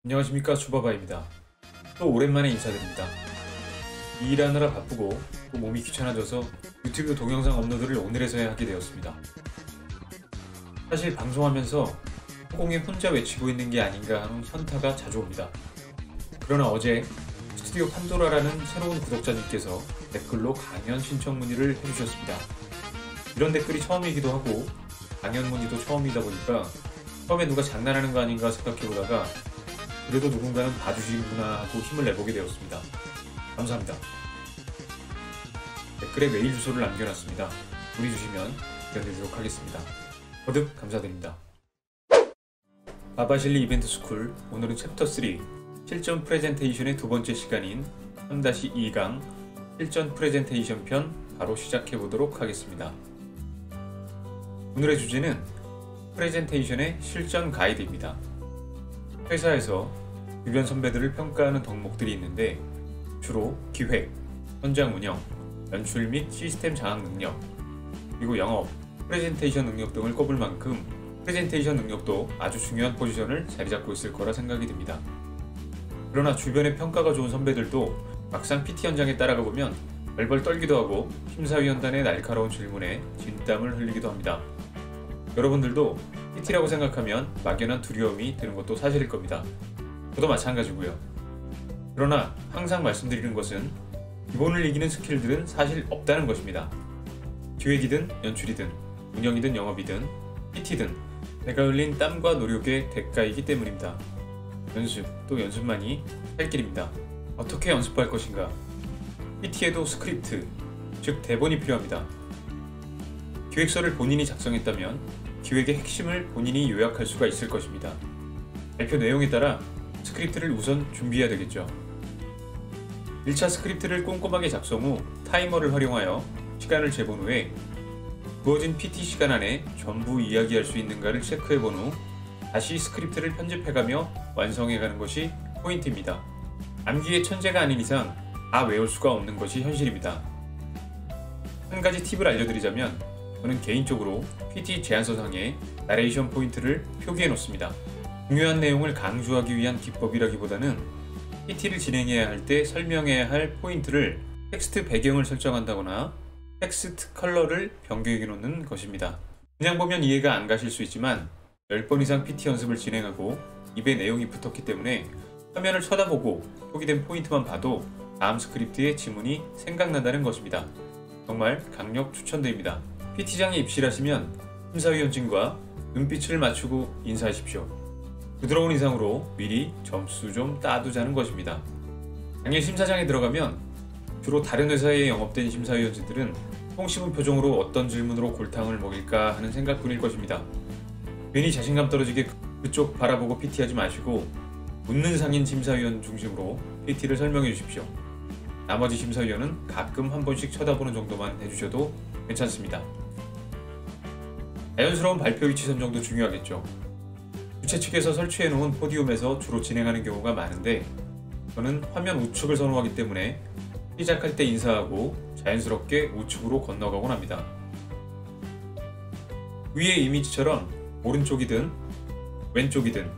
안녕하십니까, 수바바입니다. 또 오랜만에 인사드립니다. 일하느라 바쁘고 또 몸이 귀찮아져서 유튜브 동영상 업로드를 오늘에서야 하게 되었습니다. 사실 방송하면서 허공에 혼자 외치고 있는 게 아닌가 하는 현타가 자주 옵니다. 그러나 어제 스튜디오 판도라라는 새로운 구독자님께서 댓글로 강연 신청 문의를 해주셨습니다. 이런 댓글이 처음이기도 하고 강연 문의도 처음이다 보니까 처음에 누가 장난하는 거 아닌가 생각해보다가 그래도 누군가는 봐주시는구나 하고 힘을 내보게 되었습니다. 감사합니다. 댓글에 메일 주소를 남겨놨습니다. 문의 주시면 드리도록 하겠습니다. 거듭 감사드립니다. 바바실리 이벤트 스쿨, 오늘은 챕터 3 실전 프레젠테이션의 두 번째 시간인 3-2강 실전 프레젠테이션 편 바로 시작해보도록 하겠습니다. 오늘의 주제는 프레젠테이션의 실전 가이드입니다. 회사에서 주변 선배들을 평가하는 덕목들이 있는데 주로 기획, 현장 운영, 연출 및 시스템 장악 능력, 그리고 영업, 프레젠테이션 능력 등을 꼽을 만큼 프레젠테이션 능력도 아주 중요한 포지션을 자리잡고 있을 거라 생각이 듭니다. 그러나 주변의 평가가 좋은 선배들도 막상 PT 현장에 따라가 보면 벌벌 떨기도 하고 심사위원단의 날카로운 질문에 진땀을 흘리기도 합니다. 여러분들도 PT라고 생각하면 막연한 두려움이 드는 것도 사실일 겁니다. 저도 마찬가지고요. 그러나 항상 말씀드리는 것은 기본을 이기는 스킬들은 사실 없다는 것입니다. 기획이든 연출이든 운영이든 영업이든 PT든 내가 흘린 땀과 노력의 대가이기 때문입니다. 연습, 또 연습만이 살 길입니다. 어떻게 연습할 것인가? PT에도 스크립트, 즉 대본이 필요합니다. 기획서를 본인이 작성했다면 기획의 핵심을 본인이 요약할 수가 있을 것입니다. 발표 내용에 따라 스크립트를 우선 준비해야 되겠죠. 1차 스크립트를 꼼꼼하게 작성 후 타이머를 활용하여 시간을 재본 후에 주어진 PT 시간 안에 전부 이야기할 수 있는가를 체크해본 후 다시 스크립트를 편집해가며 완성해가는 것이 포인트입니다. 암기의 천재가 아닌 이상 다 외울 수가 없는 것이 현실입니다. 한 가지 팁을 알려드리자면 저는 개인적으로 PT 제안서상에 나레이션 포인트를 표기해 놓습니다. 중요한 내용을 강조하기 위한 기법이라기보다는 PT를 진행해야 할 때 설명해야 할 포인트를 텍스트 배경을 설정한다거나 텍스트 컬러를 변경해 놓는 것입니다. 그냥 보면 이해가 안 가실 수 있지만 10번 이상 PT 연습을 진행하고 입에 내용이 붙었기 때문에 화면을 쳐다보고 표기된 포인트만 봐도 다음 스크립트의 지문이 생각난다는 것입니다. 정말 강력 추천드립니다. PT장에 입실하시면 심사위원진과 눈빛을 맞추고 인사하십시오. 부드러운 인상으로 미리 점수 좀 따두자는 것입니다. 당일 심사장에 들어가면 주로 다른 회사에 영업된 심사위원진들은 통 씹은 표정으로 어떤 질문으로 골탕을 먹일까 하는 생각뿐일 것입니다. 괜히 자신감 떨어지게 그쪽 바라보고 PT하지 마시고 묻는 상인 심사위원 중심으로 PT를 설명해 주십시오. 나머지 심사위원은 가끔 한 번씩 쳐다보는 정도만 해주셔도 괜찮습니다. 자연스러운 발표 위치 선정도 중요하겠죠. 주최 측에서 설치해놓은 포디움에서 주로 진행하는 경우가 많은데 저는 화면 우측을 선호하기 때문에 시작할 때 인사하고 자연스럽게 우측으로 건너가곤 합니다. 위의 이미지처럼 오른쪽이든 왼쪽이든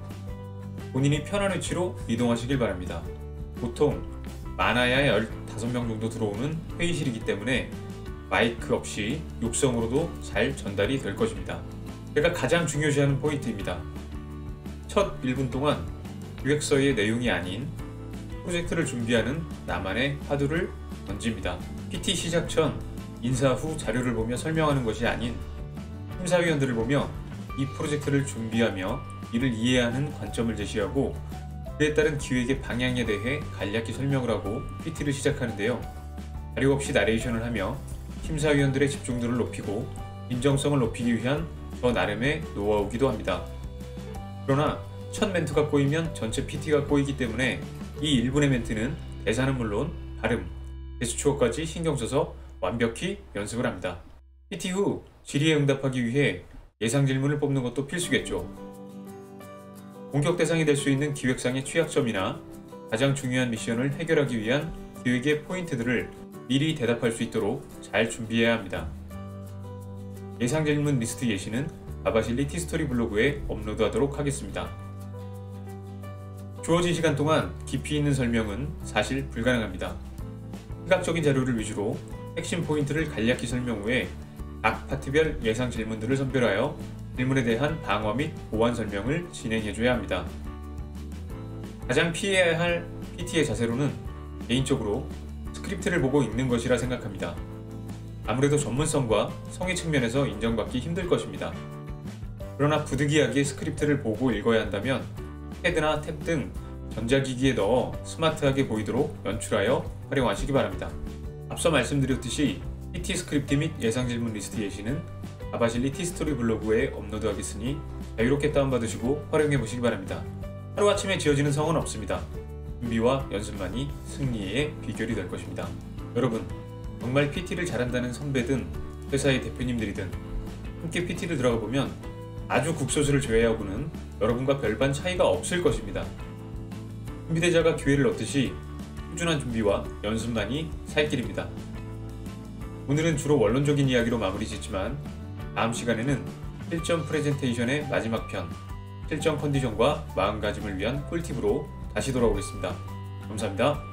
본인이 편한 위치로 이동하시길 바랍니다. 보통 많아야 15명 정도 들어오는 회의실이기 때문에 마이크 없이 육성으로도 잘 전달이 될 것입니다. 제가 가장 중요시하는 포인트입니다. 첫 1분 동안 기획서의 내용이 아닌 프로젝트를 준비하는 나만의 화두를 던집니다. PT 시작 전 인사 후 자료를 보며 설명하는 것이 아닌 심사위원들을 보며 이 프로젝트를 준비하며 이를 이해하는 관점을 제시하고 그에 따른 기획의 방향에 대해 간략히 설명을 하고 PT를 시작하는데요. 자료 없이 나레이션을 하며 심사위원들의 집중도를 높이고 인정성을 높이기 위한 저 나름의 노하우기도 합니다. 그러나 첫 멘트가 꼬이면 전체 PT가 꼬이기 때문에 이 1분의 멘트는 대사는 물론 발음, 대수초어까지 신경 써서 완벽히 연습을 합니다. PT 후 질의에 응답하기 위해 예상 질문을 뽑는 것도 필수겠죠. 공격 대상이 될 수 있는 기획상의 취약점이나 가장 중요한 미션을 해결하기 위한 기획의 포인트들을 미리 대답할 수 있도록 잘 준비해야 합니다. 예상 질문 리스트 예시는 바바실리 티스토리 블로그에 업로드하도록 하겠습니다. 주어진 시간 동안 깊이 있는 설명은 사실 불가능합니다. 시각적인 자료를 위주로 핵심 포인트를 간략히 설명 후에 각 파트별 예상 질문들을 선별하여 질문에 대한 방어 및 보완 설명을 진행해줘야 합니다. 가장 피해야 할 PT의 자세로는 개인적으로 스크립트를 보고 읽는 것이라 생각합니다. 아무래도 전문성과 성의 측면에서 인정받기 힘들 것입니다. 그러나 부득이하게 스크립트를 보고 읽어야 한다면 패드나 탭 등 전자기기에 넣어 스마트하게 보이도록 연출하여 활용하시기 바랍니다. 앞서 말씀드렸듯이 PT 스크립트 및 예상 질문 리스트 예시는 아바실리 티스토리 블로그에 업로드하겠으니 자유롭게 다운받으시고 활용해보시기 바랍니다. 하루아침에 지어지는 성은 없습니다. 준비와 연습만이 승리의 비결이 될 것입니다. 여러분, 정말 PT를 잘한다는 선배든 회사의 대표님들이든 함께 PT를 들어가 보면 아주 국소수를 제외하고는 여러분과 별반 차이가 없을 것입니다. 준비대자가 기회를 얻듯이 꾸준한 준비와 연습만이 살 길입니다. 오늘은 주로 원론적인 이야기로 마무리 짓지만 다음 시간에는 실전 프레젠테이션의 마지막 편, 실전 컨디션과 마음가짐을 위한 꿀팁으로 다시 돌아오겠습니다. 감사합니다.